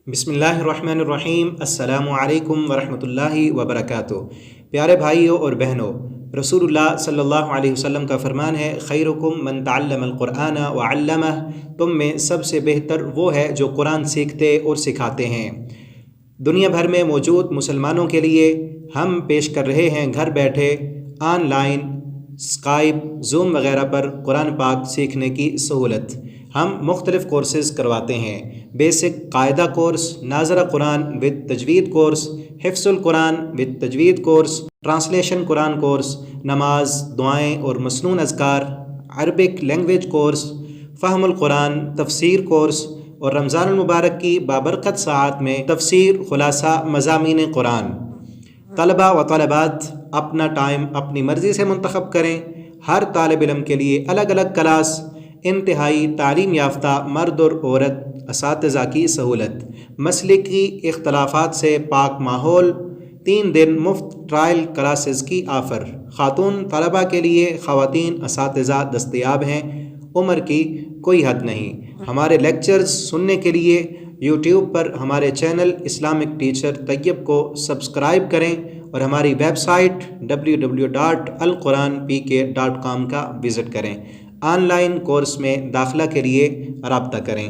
بسم اللہ الرحمن الرحیم۔ السلام علیکم ورحمۃ اللہ وبرکاتہ۔ پیارے بھائیوں اور بہنوں، رسول اللہ صلی اللہ علیہ وسلم کا فرمان ہے، خیرکم من تعلم القرآن وعلمہ، تم میں سب سے بہتر وہ ہے جو قرآن سیکھتے اور سکھاتے ہیں۔ دنیا بھر میں موجود مسلمانوں کے لیے ہم پیش کر رہے ہیں گھر بیٹھے آن لائن اسکائپ، زوم وغیرہ پر قرآن پاک سیکھنے کی سہولت۔ ہم مختلف کورسز کرواتے ہیں: بیسک قاعدہ کورس، ناظرہ قرآن وتھ تجوید کورس، حفظ القرآن وتھ تجوید کورس، ٹرانسلیشن قرآن کورس، نماز، دعائیں اور مسنون اذکار، عربک لینگویج کورس، فہم القرآن تفسیر کورس، اور رمضان المبارک کی بابرکت ساعات میں تفسیر، خلاصہ، مضامین قرآن۔ طلباء و طالبات اپنا ٹائم اپنی مرضی سے منتخب کریں۔ ہر طالب علم کے لیے الگ الگ کلاس، انتہائی تعلیم یافتہ مرد اور عورت اساتذہ کی سہولت، مسلکی اختلافات سے پاک ماحول، 3 دن مفت ٹرائل کلاسز کی آفر۔ خاتون طلباء کے لیے خواتین اساتذہ دستیاب ہیں، عمر کی کوئی حد نہیں۔ ہمارے لیکچرز سننے کے لیے یوٹیوب پر ہمارے چینل اسلامک ٹیچر طیب کو سبسکرائب کریں اور ہماری ویب سائٹ www.alquranpk.com کا وزٹ کریں۔ آن لائن کورس میں داخلہ کے لیے رابطہ کریں۔